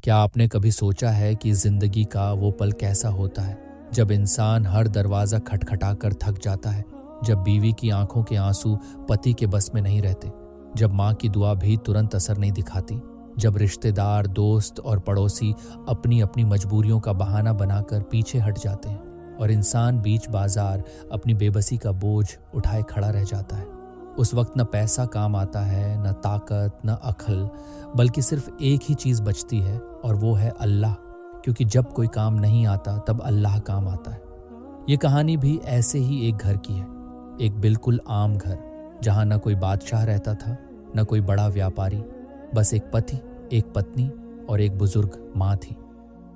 क्या आपने कभी सोचा है कि जिंदगी का वो पल कैसा होता है जब इंसान हर दरवाज़ा खटखटा कर थक जाता है, जब बीवी की आंखों के आंसू पति के बस में नहीं रहते, जब माँ की दुआ भी तुरंत असर नहीं दिखाती, जब रिश्तेदार, दोस्त और पड़ोसी अपनी अपनी मजबूरियों का बहाना बनाकर पीछे हट जाते हैं और इंसान बीच बाजार अपनी बेबसी का बोझ उठाए खड़ा रह जाता है। उस वक्त न पैसा काम आता है, न ताकत, न अक्ल, बल्कि सिर्फ एक ही चीज़ बचती है और वो है अल्लाह। क्योंकि जब कोई काम नहीं आता तब अल्लाह काम आता है। ये कहानी भी ऐसे ही एक घर की है, एक बिल्कुल आम घर जहाँ न कोई बादशाह रहता था, न कोई बड़ा व्यापारी, बस एक पति, एक पत्नी और एक बुजुर्ग माँ थी।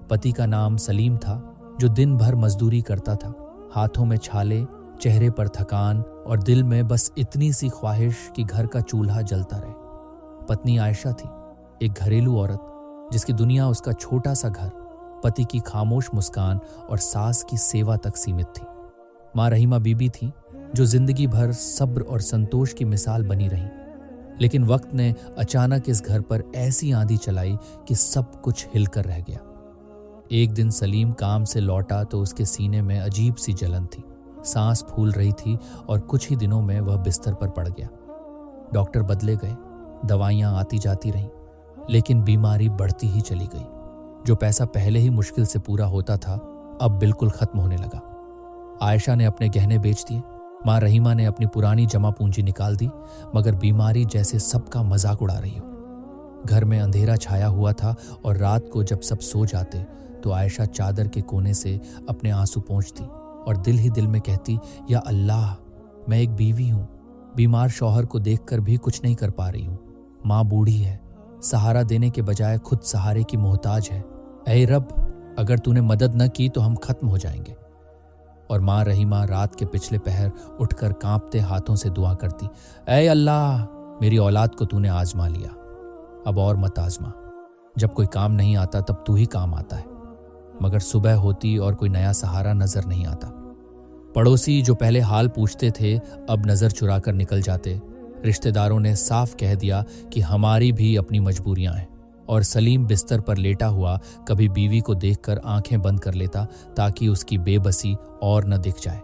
पति का नाम सलीम था, जो दिन भर मजदूरी करता था, हाथों में छाले, चेहरे पर थकान और दिल में बस इतनी सी ख्वाहिश कि घर का चूल्हा जलता रहे। पत्नी आयशा थी, एक घरेलू औरत जिसकी दुनिया उसका छोटा सा घर, पति की खामोश मुस्कान और सास की सेवा तक सीमित थी। माँ रहीमा बीबी थी, जो जिंदगी भर सब्र और संतोष की मिसाल बनी रही। लेकिन वक्त ने अचानक इस घर पर ऐसी आंधी चलाई कि सब कुछ हिलकर रह गया। एक दिन सलीम काम से लौटा तो उसके सीने में अजीब सी जलन थी, सांस फूल रही थी और कुछ ही दिनों में वह बिस्तर पर पड़ गया। डॉक्टर बदले गए, दवाइयां आती जाती रहीं, लेकिन बीमारी बढ़ती ही चली गई। जो पैसा पहले ही मुश्किल से पूरा होता था, अब बिल्कुल खत्म होने लगा। आयशा ने अपने गहने बेच दिए, माँ रहीमा ने अपनी पुरानी जमा पूंजी निकाल दी, मगर बीमारी जैसे सबका मजाक उड़ा रही हो। घर में अंधेरा छाया हुआ था और रात को जब सब सो जाते तो आयशा चादर के कोने से अपने आंसू पोंछती और दिल ही दिल में कहती, या अल्लाह, मैं एक बीवी हूँ, बीमार शौहर को देखकर भी कुछ नहीं कर पा रही हूँ। माँ बूढ़ी है, सहारा देने के बजाय खुद सहारे की मोहताज है। ऐ रब, अगर तूने मदद न की तो हम खत्म हो जाएंगे। और माँ रहीमा रात के पिछले पहर उठकर कांपते हाथों से दुआ करती, ऐ अल्लाह, मेरी औलाद को तूने आजमा लिया, अब और मत आजमा। जब कोई काम नहीं आता तब तू ही काम आता है। मगर सुबह होती और कोई नया सहारा नजर नहीं आता। पड़ोसी जो पहले हाल पूछते थे अब नजर चुरा कर निकल जाते। रिश्तेदारों ने साफ कह दिया कि हमारी भी अपनी मजबूरियां हैं। और सलीम बिस्तर पर लेटा हुआ कभी बीवी को देखकर आंखें बंद कर लेता ताकि उसकी बेबसी और न दिख जाए।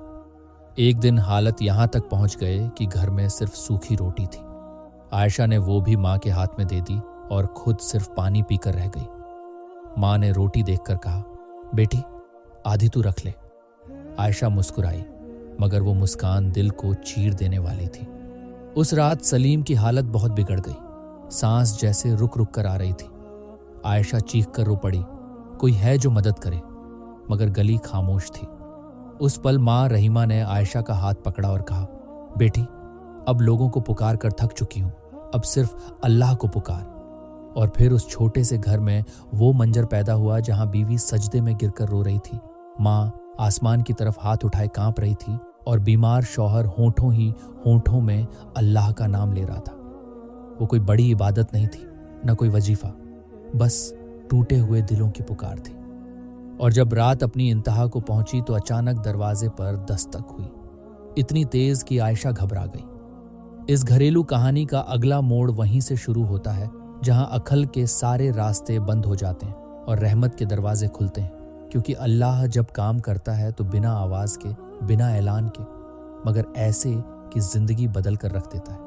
एक दिन हालत यहां तक पहुंच गए कि घर में सिर्फ सूखी रोटी थी। आयशा ने वो भी माँ के हाथ में दे दी और खुद सिर्फ पानी पीकर रह गई। माँ ने रोटी देखकर कहा, बेटी, आधी तू रख ले। आयशा मुस्कुराई, मगर वो मुस्कान दिल को चीर देने वाली थी। उस रात सलीम की हालत बहुत बिगड़ गई, सांस जैसे रुक रुक कर आ रही थी। आयशा चीख कर रो पड़ी, कोई है जो मदद करे, मगर गली खामोश थी। उस पल माँ रहीमा ने आयशा का हाथ पकड़ा और कहा, बेटी, अब लोगों को पुकार कर थक चुकी हूं, अब सिर्फ अल्लाह को पुकार। और फिर उस छोटे से घर में वो मंजर पैदा हुआ जहां बीवी सजदे में गिरकर रो रही थी, माँ आसमान की तरफ हाथ उठाए कांप रही थी और बीमार शौहर होठों ही होठों में अल्लाह का नाम ले रहा था। वो कोई बड़ी इबादत नहीं थी, न कोई वजीफा, बस टूटे हुए दिलों की पुकार थी। और जब रात अपनी इंतहा को पहुंची तो अचानक दरवाजे पर दस्तक हुई, इतनी तेज कि आयशा घबरा गई। इस घरेलू कहानी का अगला मोड़ वहीं से शुरू होता है जहां अक्ल के सारे रास्ते बंद हो जाते हैं और रहमत के दरवाजे खुलते हैं। क्योंकि अल्लाह जब काम करता है तो बिना आवाज के, बिना ऐलान के, मगर ऐसे कि जिंदगी बदल कर रख देता है।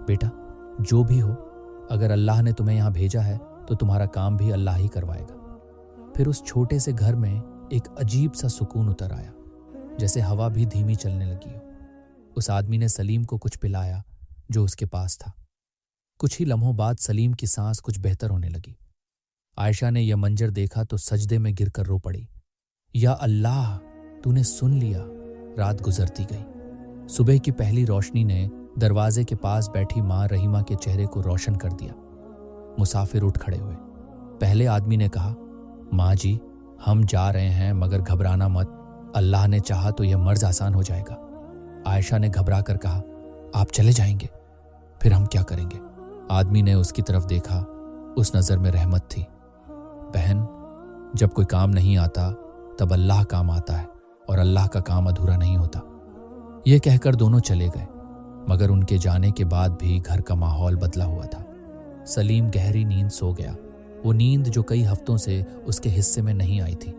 बेटा, जो भी हो, अगर अल्लाह ने तुम्हें यहां भेजा है तो तुम्हारा काम भी अल्लाह ही करवाएगा। फिर उस छोटे से घर में एक अजीब सा सुकून उतर आया, जैसे हवा भी धीमी चलने लगी हो। उस आदमी ने सलीम को कुछ पिलाया जो उसके पास था। कुछ ही लम्हों बाद सलीम की सांस कुछ बेहतर होने लगी। आयशा ने यह मंजर देखा तो सजदे में गिरकर रो पड़ी, या अल्लाह, तूने सुन लिया। रात गुजरती गई। सुबह की पहली रोशनी ने दरवाजे के पास बैठी माँ रहीमा के चेहरे को रोशन कर दिया। मुसाफिर उठ खड़े हुए। पहले आदमी ने कहा, माँ जी, हम जा रहे हैं, मगर घबराना मत, अल्लाह ने चाहा तो यह मर्ज आसान हो जाएगा। आयशा ने घबरा कर कहा, आप चले जाएंगे, फिर हम क्या करेंगे? आदमी ने उसकी तरफ देखा, उस नजर में रहमत थी। बहन, जब कोई काम नहीं आता तब अल्लाह काम आता है और अल्लाह का काम अधूरा नहीं होता। यह कहकर दोनों चले गए, मगर उनके जाने के बाद भी घर का माहौल बदला हुआ था। सलीम गहरी नींद सो गया, वो नींद जो कई हफ्तों से उसके हिस्से में नहीं आई थी।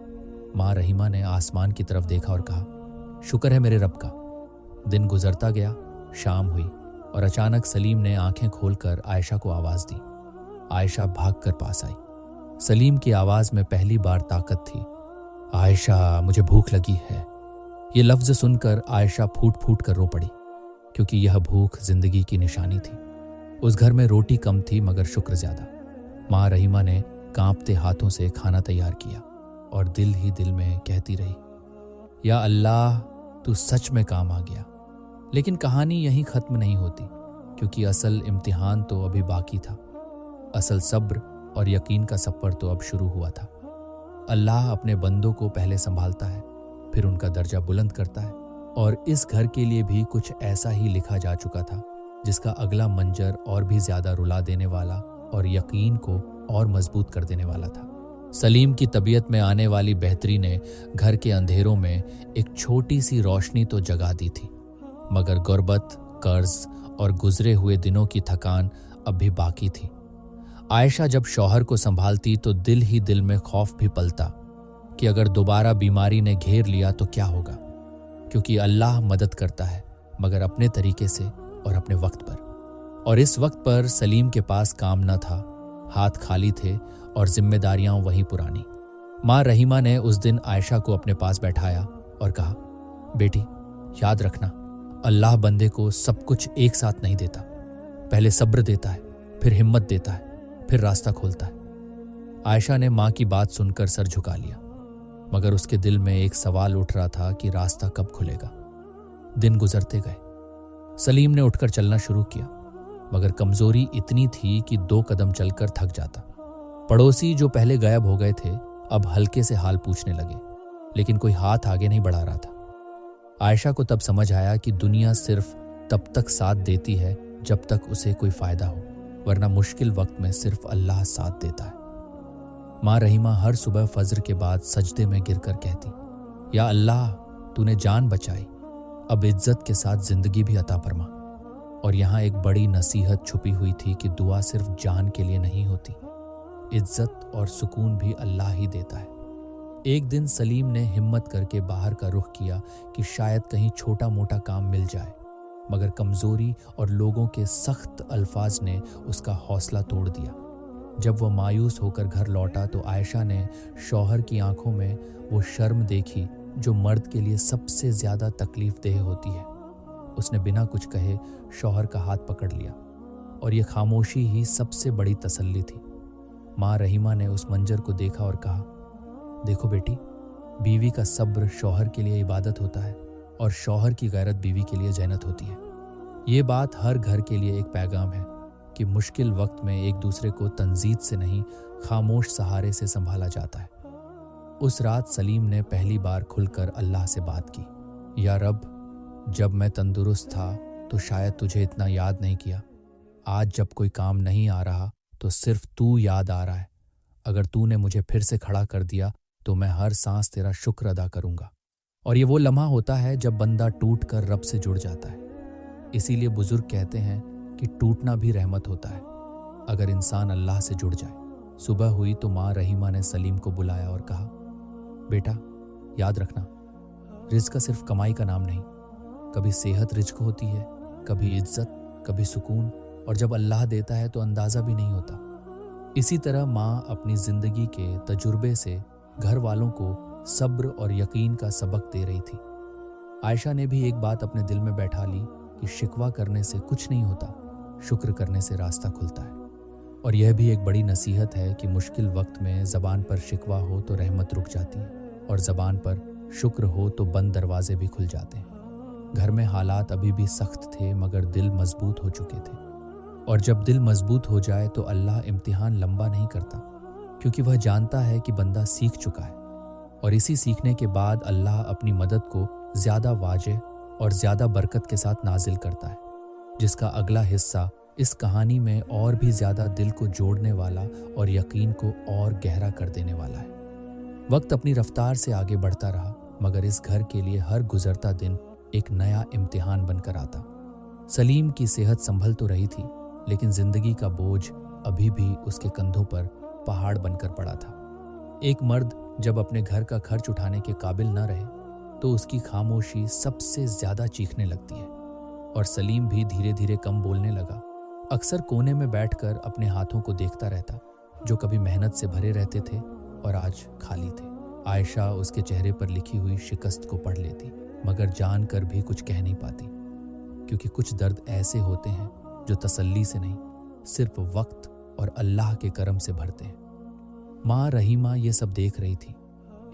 माँ रहीमा ने आसमान की तरफ देखा और कहा, शुक्र है मेरे रब का। दिन गुजरता गया, शाम हुई और अचानक सलीम ने आंखें खोलकर आयशा को आवाज दी। आयशा भागकर पास आई। सलीम की आवाज में पहली बार ताकत थी। आयशा, मुझे भूख लगी है। ये लफ्ज सुनकर आयशा फूट फूट कर रो पड़ी, क्योंकि यह भूख जिंदगी की निशानी थी। उस घर में रोटी कम थी मगर शुक्र ज्यादा। माँ रहीमा ने कांपते हाथों से खाना तैयार किया और दिल ही दिल में कहती रही, या अल्लाह, तू सच में काम आ गया। लेकिन कहानी यहीं खत्म नहीं होती, क्योंकि असल इम्तिहान तो अभी बाकी था। असल सब्र और यकीन का सफर तो अब शुरू हुआ था। अल्लाह अपने बंदों को पहले संभालता है, फिर उनका दर्जा बुलंद करता है। और इस घर के लिए भी कुछ ऐसा ही लिखा जा चुका था, जिसका अगला मंजर और भी ज्यादा रुला देने वाला और यकीन को और मजबूत कर देने वाला था। सलीम की तबीयत में आने वाली बेहतरी ने घर के अंधेरों में एक छोटी सी रोशनी तो जगा दी थी, मगर गुर्बत, कर्ज और गुजरे हुए दिनों की थकान अब भी बाकी थी। आयशा जब शौहर को संभालती तो दिल ही दिल में खौफ भी पलता कि अगर दोबारा बीमारी ने घेर लिया तो क्या होगा, क्योंकि अल्लाह मदद करता है मगर अपने तरीके से और अपने वक्त पर। और इस वक्त पर सलीम के पास काम न था, हाथ खाली थे और जिम्मेदारियां वहीं पुरानी। माँ रहीमा ने उस दिन आयशा को अपने पास बैठाया और कहा, बेटी, याद रखना, अल्लाह बंदे को सब कुछ एक साथ नहीं देता। पहले सब्र देता है, फिर हिम्मत देता है, फिर रास्ता खोलता है। आयशा ने माँ की बात सुनकर सर झुका लिया, मगर उसके दिल में एक सवाल उठ रहा था कि रास्ता कब खुलेगा। दिन गुजरते गए। सलीम ने उठकर चलना शुरू किया, मगर कमजोरी इतनी थी कि 2 कदम चलकर थक जाता। पड़ोसी जो पहले गायब हो गए थे अब हल्के से हाल पूछने लगे, लेकिन कोई हाथ आगे नहीं बढ़ा रहा था। आयशा को तब समझ आया कि दुनिया सिर्फ तब तक साथ देती है जब तक उसे कोई फायदा हो, वरना मुश्किल वक्त में सिर्फ अल्लाह साथ देता है। माँ रहीमा हर सुबह फजर के बाद सजदे में गिरकर कहती, या अल्लाह, तूने जान बचाई, अब इज्जत के साथ जिंदगी भी अता फरमा। और यहाँ एक बड़ी नसीहत छुपी हुई थी कि दुआ सिर्फ जान के लिए नहीं होती, इज्जत और सुकून भी अल्लाह ही देता है। एक दिन सलीम ने हिम्मत करके बाहर का रुख किया कि शायद कहीं छोटा मोटा काम मिल जाए, मगर कमजोरी और लोगों के सख्त अल्फाज ने उसका हौसला तोड़ दिया। जब वह मायूस होकर घर लौटा तो आयशा ने शौहर की आंखों में वो शर्म देखी जो मर्द के लिए सबसे ज्यादा तकलीफ देह होती है। उसने बिना कुछ कहे शौहर का हाथ पकड़ लिया और ये खामोशी ही सबसे बड़ी तसल्ली थी। माँ रहीमा ने उस मंजर को देखा और कहा, देखो बेटी, बीवी का सब्र शौहर के लिए इबादत होता है और शौहर की गैरत बीवी के लिए जन्नत होती है। ये बात हर घर के लिए एक पैगाम है कि मुश्किल वक्त में एक दूसरे को तंजीद से नहीं, खामोश सहारे से संभाला जाता है। उस रात सलीम ने पहली बार खुलकर अल्लाह से बात की, या रब, जब मैं तंदुरुस्त था तो शायद तुझे इतना याद नहीं किया। आज जब कोई काम नहीं आ रहा तो सिर्फ तू याद आ रहा है। अगर तूने मुझे फिर से खड़ा कर दिया तो मैं हर सांस तेरा शुक्र अदा करूंगा। और ये वो लम्हा होता है जब बंदा टूट कर रब से जुड़ जाता है। इसीलिए बुजुर्ग कहते हैं कि टूटना भी रहमत होता है अगर इंसान अल्लाह से जुड़ जाए। सुबह हुई तो माँ रहीमा ने सलीम को बुलाया और कहा, बेटा, याद रखना, रिज्क सिर्फ कमाई का नाम नहीं। कभी सेहत रिज्क होती है, कभी इज्जत, कभी सुकून, और जब अल्लाह देता है तो अंदाजा भी नहीं होता। इसी तरह माँ अपनी जिंदगी के तजुर्बे से घर वालों को सब्र और यकीन का सबक दे रही थी। आयशा ने भी एक बात अपने दिल में बैठा ली कि शिकवा करने से कुछ नहीं होता, शुक्र करने से रास्ता खुलता है। और यह भी एक बड़ी नसीहत है कि मुश्किल वक्त में ज़बान पर शिकवा हो तो रहमत रुक जाती है, और ज़बान पर शुक्र हो तो बंद दरवाजे भी खुल जाते हैं। घर में हालात अभी भी सख्त थे मगर दिल मजबूत हो चुके थे। और जब दिल मजबूत हो जाए तो अल्लाह इम्तिहान लंबा नहीं करता, क्योंकि वह जानता है कि बंदा सीख चुका है। और इसी सीखने के बाद अल्लाह अपनी मदद को ज़्यादा वाज़ेह और ज़्यादा बरकत के साथ नाजिल करता है, जिसका अगला हिस्सा इस कहानी में और भी ज़्यादा दिल को जोड़ने वाला और यकीन को और गहरा कर देने वाला है। वक्त अपनी रफ्तार से आगे बढ़ता रहा, मगर इस घर के लिए हर गुजरता दिन एक नया इम्तिहान बनकर आता। सलीम की सेहत संभल तो रही थी, लेकिन जिंदगी का बोझ अभी भी उसके कंधों पर पहाड़ बनकर पड़ा था। एक मर्द जब अपने घर का खर्च उठाने के काबिल न रहे तो उसकी खामोशी सबसे ज्यादा चीखने लगती है। और सलीम भी धीरे धीरे कम बोलने लगा। अक्सर कोने में बैठकर अपने हाथों को देखता रहता, जो कभी मेहनत से भरे रहते थे और आज खाली थे। आयशा उसके चेहरे पर लिखी हुई शिकस्त को पढ़ लेती, मगर जानकर भी कुछ कह नहीं पाती, क्योंकि कुछ दर्द ऐसे होते हैं जो तसल्ली से नहीं, सिर्फ वक्त और अल्लाह के करम से भरते हैं। माँ रहीमा ये सब देख रही थी।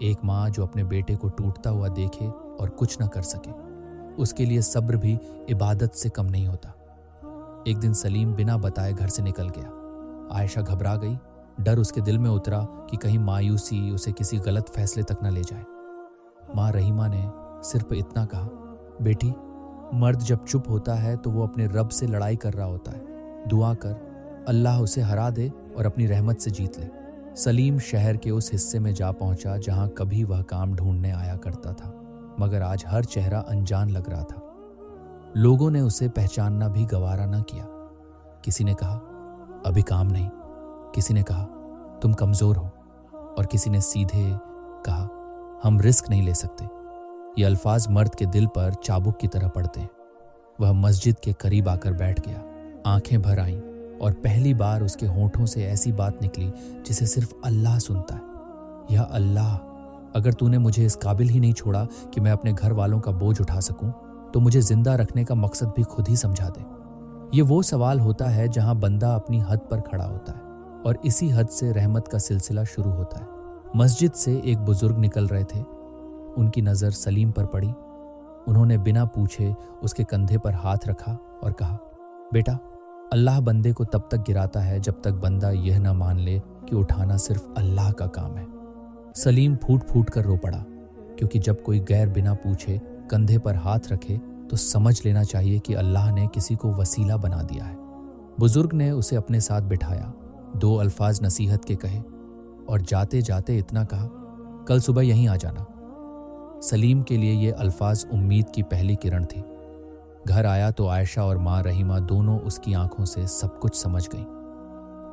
एक माँ जो अपने बेटे को टूटता हुआ देखे और कुछ न कर सके, उसके लिए सब्र भी इबादत से कम नहीं होता। एक दिन सलीम बिना बताए घर से निकल गया। आयशा घबरा गई। डर उसके दिल में उतरा कि कहीं मायूसी उसे किसी गलत फैसले तक न ले जाए। माँ रहीमा ने सिर्फ इतना कहा, बेटी, मर्द जब चुप होता है तो वो अपने रब से लड़ाई कर रहा होता है। दुआ कर अल्लाह उसे हरा दे और अपनी रहमत से जीत ले। सलीम शहर के उस हिस्से में जा पहुंचा जहां कभी वह काम ढूंढने आया करता था, मगर आज हर चेहरा अनजान लग रहा था। लोगों ने उसे पहचानना भी गवारा न किया। किसी ने कहा, अभी काम नहीं। किसी ने कहा, तुम कमजोर हो। और किसी ने सीधे कहा, हम रिस्क नहीं ले सकते। ये अल्फाज मर्द के दिल पर चाबुक की तरह पड़ते हैं। वह मस्जिद के करीब आकर बैठ गया। आंखें भर आईं और पहली बार उसके होठों से ऐसी बात निकली जिसे सिर्फ अल्लाह सुनता है। या अल्लाह, अगर तूने मुझे इस काबिल ही नहीं छोड़ा कि मैं अपने घर वालों का बोझ उठा सकूं, तो मुझे जिंदा रखने का मकसद भी खुद ही समझा दे। ये वो सवाल होता है जहां बंदा अपनी हद पर खड़ा होता है और इसी हद से रहमत का सिलसिला शुरू होता है। मस्जिद से एक बुजुर्ग निकल रहे थे। उनकी नज़र सलीम पर पड़ी। उन्होंने बिना पूछे उसके कंधे पर हाथ रखा और कहा, बेटा, अल्लाह बंदे को तब तक गिराता है जब तक बंदा यह न मान ले कि उठाना सिर्फ अल्लाह का काम है। सलीम फूट फूट कर रो पड़ा, क्योंकि जब कोई गैर बिना पूछे कंधे पर हाथ रखे तो समझ लेना चाहिए कि अल्लाह ने किसी को वसीला बना दिया है। बुजुर्ग ने उसे अपने साथ बिठाया, 2 अल्फाज नसीहत के कहे और जाते जाते इतना कहा, कल सुबह यहीं आ जाना। सलीम के लिए ये अल्फाज उम्मीद की पहली किरण थी। घर आया तो आयशा और माँ रहीमा दोनों उसकी आंखों से सब कुछ समझ गईं।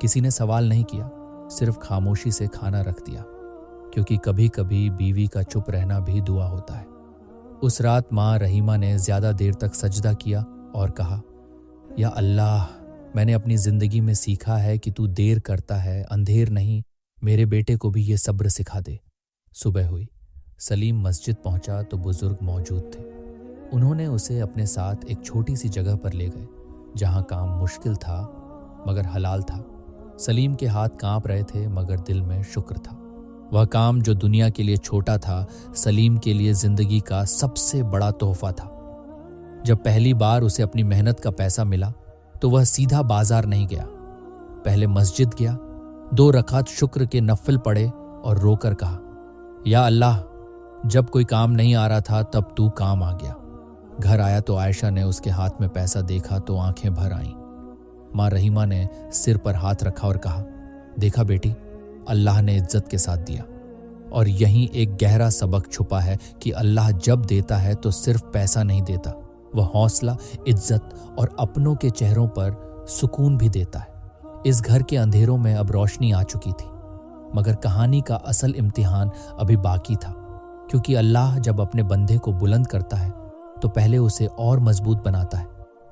किसी ने सवाल नहीं किया, सिर्फ खामोशी से खाना रख दिया, क्योंकि कभी कभी बीवी का चुप रहना भी दुआ होता है। उस रात माँ रहीमा ने ज्यादा देर तक सजदा किया और कहा, या अल्लाह, मैंने अपनी जिंदगी में सीखा है कि तू देर करता है, अंधेर नहीं। मेरे बेटे को भी ये सब्र सिखा दे। सुबह हुई। सलीम मस्जिद पहुंचा तो बुजुर्ग मौजूद थे। उन्होंने उसे अपने साथ एक छोटी सी जगह पर ले गए, जहां काम मुश्किल था मगर हलाल था। सलीम के हाथ कांप रहे थे, मगर दिल में शुक्र था। वह काम जो दुनिया के लिए छोटा था, सलीम के लिए जिंदगी का सबसे बड़ा तोहफा था। जब पहली बार उसे अपनी मेहनत का पैसा मिला तो वह सीधा बाजार नहीं गया। पहले मस्जिद गया, 2 रकात शुक्र के नफल पढ़े और रोकर कहा, या अल्लाह, जब कोई काम नहीं आ रहा था तब तू काम आ गया। घर आया तो आयशा ने उसके हाथ में पैसा देखा तो आंखें भर आईं। माँ रहीमा ने सिर पर हाथ रखा और कहा, देखा बेटी, अल्लाह ने इज्जत के साथ दिया। और यहीं एक गहरा सबक छुपा है कि अल्लाह जब देता है तो सिर्फ पैसा नहीं देता, वह हौसला, इज्जत और अपनों के चेहरों पर सुकून भी देता है। इस घर के अंधेरों में अब रोशनी आ चुकी थी, मगर कहानी का असल इम्तिहान अभी बाकी था, क्योंकि अल्लाह जब अपने बंदे को बुलंद करता है तो पहले उसे और मजबूत बनाता है।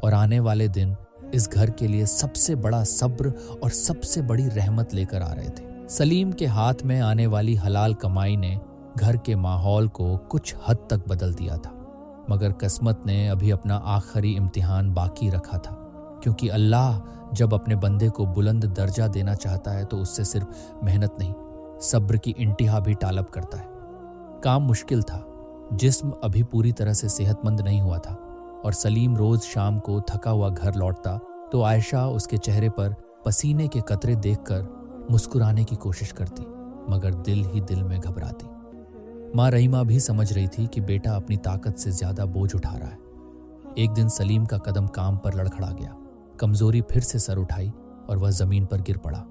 और आने वाले दिन इस घर के लिए सबसे बड़ा सब्र और सबसे बड़ी रहमत लेकर आ रहे थे। सलीम के हाथ में आने वाली हलाल कमाई ने घर के माहौल को कुछ हद तक बदल दिया था, मगर किस्मत ने अभी अपना आखिरी इम्तिहान बाकी रखा था, क्योंकि अल्लाह जब अपने बंदे को बुलंद दर्जा देना चाहता है तो उससे सिर्फ मेहनत नहीं, सब्र की इंतहा भी तालब करता है। काम मुश्किल था, जिस्म अभी पूरी तरह से सेहतमंद नहीं हुआ था, और सलीम रोज शाम को थका हुआ घर लौटता तो आयशा उसके चेहरे पर पसीने के कतरे देखकर मुस्कुराने की कोशिश करती, मगर दिल ही दिल में घबराती। माँ रहीमा भी समझ रही थी कि बेटा अपनी ताकत से ज्यादा बोझ उठा रहा है। एक दिन सलीम का कदम काम पर लड़खड़ा गया। कमजोरी फिर से सर उठाई और वह जमीन पर गिर पड़ा।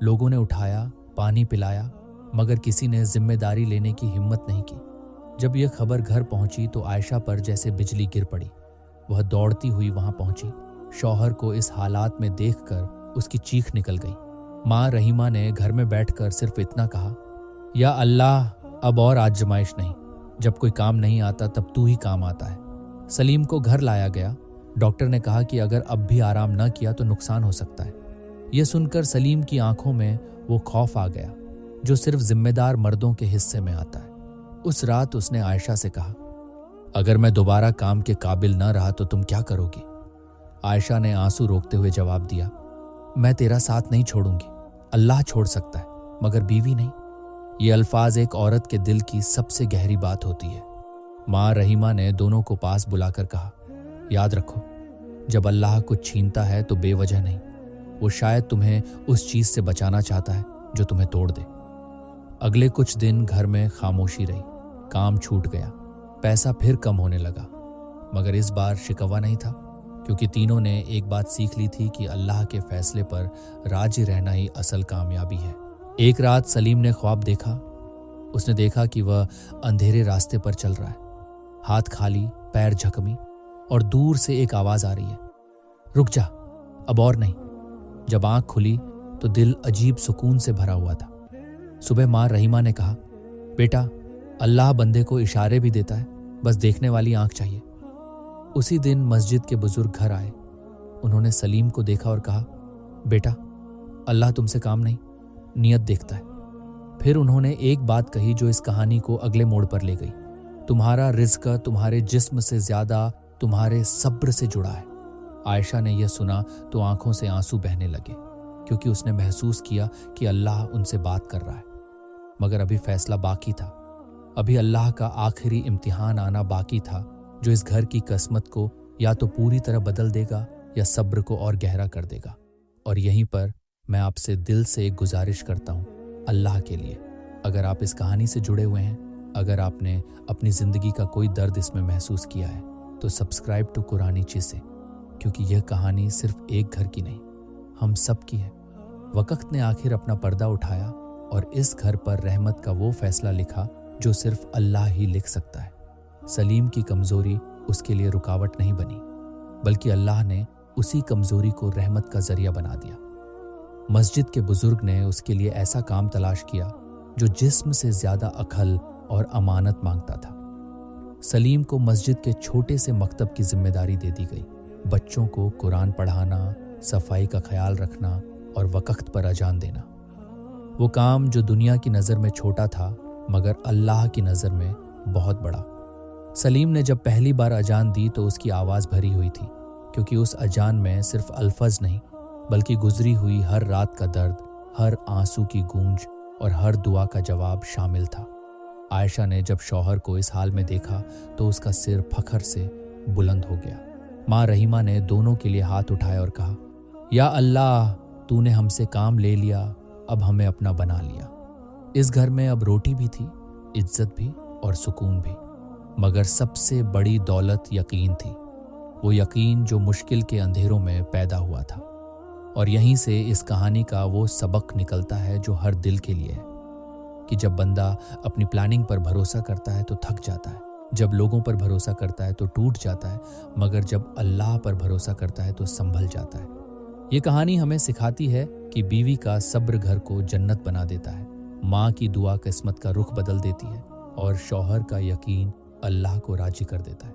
लोगों ने उठाया, पानी पिलाया, मगर किसी ने जिम्मेदारी लेने की हिम्मत नहीं की। जब यह खबर घर पहुंची तो आयशा पर जैसे बिजली गिर पड़ी। वह दौड़ती हुई वहां पहुंची। शौहर को इस हालात में देखकर उसकी चीख निकल गई। माँ रहीमा ने घर में बैठकर सिर्फ इतना कहा, या अल्लाह, अब और आजमाइश नहीं। जब कोई काम नहीं आता तब तू ही काम आता है। सलीम को घर लाया गया। डॉक्टर ने कहा कि अगर अब भी आराम न किया तो नुकसान हो सकता है। यह सुनकर सलीम की आंखों में वो खौफ आ गया जो सिर्फ जिम्मेदार मर्दों के हिस्से में आता है। उस रात उसने आयशा से कहा, अगर मैं दोबारा काम के काबिल न रहा तो तुम क्या करोगी? आयशा ने आंसू रोकते हुए जवाब दिया, मैं तेरा साथ नहीं छोड़ूंगी। अल्लाह छोड़ सकता है मगर बीवी नहीं। ये अल्फाज एक औरत के दिल की सबसे गहरी बात होती है। माँ रहीमा ने दोनों को पास बुलाकर कहा, याद रखो, जब अल्लाह कुछ छीनता है तो बेवजह नहीं। वो शायद तुम्हें उस चीज से बचाना चाहता है जो तुम्हें तोड़ दे। अगले कुछ दिन घर में खामोशी रही। काम छूट गया, पैसा फिर कम होने लगा, मगर इस बार शिकवा नहीं था, क्योंकि तीनों ने एक बात सीख ली थी कि अल्लाह के फैसले पर राजी रहना ही असल कामयाबी है। एक रात सलीम ने ख्वाब देखा। उसने देखा कि वह अंधेरे रास्ते पर चल रहा है, हाथ खाली, पैर झकमी, और दूर से एक आवाज आ रही है, रुक जा, अब और नहीं। जब आंख खुली तो दिल अजीब सुकून से भरा हुआ था। सुबह माँ रहीमा ने कहा, बेटा, अल्लाह बंदे को इशारे भी देता है, बस देखने वाली आंख चाहिए। उसी दिन मस्जिद के बुजुर्ग घर आए। उन्होंने सलीम को देखा और कहा, बेटा, अल्लाह तुमसे काम नहीं, नियत देखता है। फिर उन्होंने एक बात कही जो इस कहानी को अगले मोड़ पर ले गई, तुम्हारा रिज़्क तुम्हारे जिस्म से ज्यादा तुम्हारे सब्र से जुड़ा है। आयशा ने यह सुना तो आंखों से आंसू बहने लगे, क्योंकि उसने महसूस किया कि अल्लाह उनसे बात कर रहा है। मगर अभी फैसला बाकी था। अभी अल्लाह का आखिरी इम्तिहान आना बाकी था, जो इस घर की किस्मत को या तो पूरी तरह बदल देगा या सब्र को और गहरा कर देगा। और यहीं पर मैं आपसे दिल से एक गुजारिश करता हूँ, अल्लाह के लिए, अगर आप इस कहानी से जुड़े हुए हैं, अगर आपने अपनी ज़िंदगी का कोई दर्द इसमें महसूस किया है, तो सब्सक्राइब टू कुरानी चीज़ें, क्योंकि यह कहानी सिर्फ एक घर की नहीं, हम सब की है। वक्त ने आखिर अपना पर्दा उठाया और इस घर पर रहमत का वो फैसला लिखा जो सिर्फ अल्लाह ही लिख सकता है। सलीम की कमजोरी उसके लिए रुकावट नहीं बनी, बल्कि अल्लाह ने उसी कमजोरी को रहमत का जरिया बना दिया। मस्जिद के बुजुर्ग ने उसके लिए ऐसा काम तलाश किया जो जिस्म से ज्यादा अकल और अमानत मांगता था। सलीम को मस्जिद के छोटे से मकतब की जिम्मेदारी दे दी गई। बच्चों को कुरान पढ़ाना, सफाई का ख्याल रखना और वक्त पर अजान देना। वो काम जो दुनिया की नज़र में छोटा था, मगर अल्लाह की नज़र में बहुत बड़ा। सलीम ने जब पहली बार अजान दी तो उसकी आवाज़ भरी हुई थी, क्योंकि उस अजान में सिर्फ अल्फाज नहीं, बल्कि गुजरी हुई हर रात का दर्द, हर आंसू की गूंज और हर दुआ का जवाब शामिल था। आयशा ने जब शौहर को इस हाल में देखा तो उसका सिर फखर से बुलंद हो गया। माँ रहीमा ने दोनों के लिए हाथ उठाया और कहा, या अल्लाह, तूने हमसे काम ले लिया, अब हमें अपना बना लिया। इस घर में अब रोटी भी थी, इज्जत भी और सुकून भी, मगर सबसे बड़ी दौलत यकीन थी। वो यकीन जो मुश्किल के अंधेरों में पैदा हुआ था। और यहीं से इस कहानी का वो सबक निकलता है जो हर दिल के लिए है, कि जब बंदा अपनी प्लानिंग पर भरोसा करता है तो थक जाता है, जब लोगों पर भरोसा करता है तो टूट जाता है, मगर जब अल्लाह पर भरोसा करता है तो संभल जाता है। ये कहानी हमें सिखाती है कि बीवी का सब्र घर को जन्नत बना देता है, माँ की दुआ किस्मत का रुख बदल देती है, और शौहर का यकीन अल्लाह को राजी कर देता है।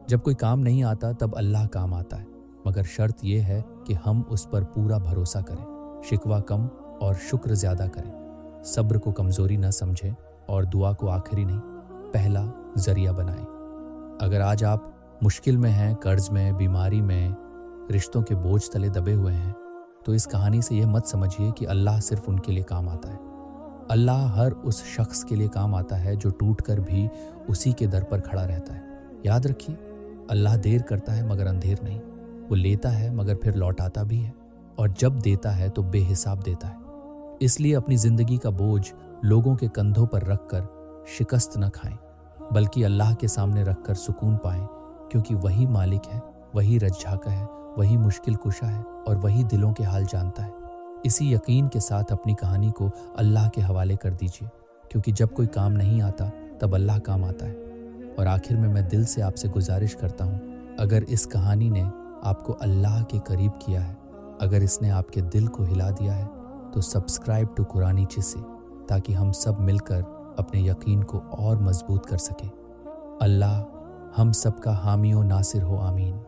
जब कोई काम नहीं आता तब अल्लाह काम आता है, मगर शर्त यह है कि हम उस पर पूरा भरोसा करें, शिकवा कम और शुक्र ज्यादा करें, सब्र को कमजोरी न समझें और दुआ को आखिरी नहीं, पहला जरिया बनाएं। अगर आज आप मुश्किल में हैं, कर्ज में, बीमारी में, रिश्तों के बोझ तले दबे हुए हैं, तो इस कहानी से यह मत समझिए कि अल्लाह सिर्फ उनके लिए काम आता है। अल्लाह हर उस शख्स के लिए काम आता है जो टूट कर भी उसी के दर पर खड़ा रहता है। याद रखिए, अल्लाह देर करता है मगर अंधेर नहीं। वो लेता है मगर फिर लौटाता भी है, और जब देता है तो बेहिसाब देता है। इसलिए अपनी जिंदगी का बोझ लोगों के कंधों पर रखकर शिकस्त न खाएं, बल्कि अल्लाह के सामने रखकर सुकून पाएं, क्योंकि वही मालिक है, वही रज्जाका है, वही मुश्किल कुशा है और वही दिलों के हाल जानता है। इसी यकीन के साथ अपनी कहानी को अल्लाह के हवाले कर दीजिए, क्योंकि जब कोई काम नहीं आता तब अल्लाह काम आता है। और आखिर में मैं दिल से आपसे गुजारिश करता हूँ, अगर इस कहानी ने आपको अल्लाह के करीब किया है, अगर इसने आपके दिल को हिला दिया है, तो सब्सक्राइब टू कुरानी चिस्से, ताकि हम सब मिलकर अपने यकीन को और मजबूत कर सकें। अल्लाह हम सब का हामी व नासिर हो, आमीन।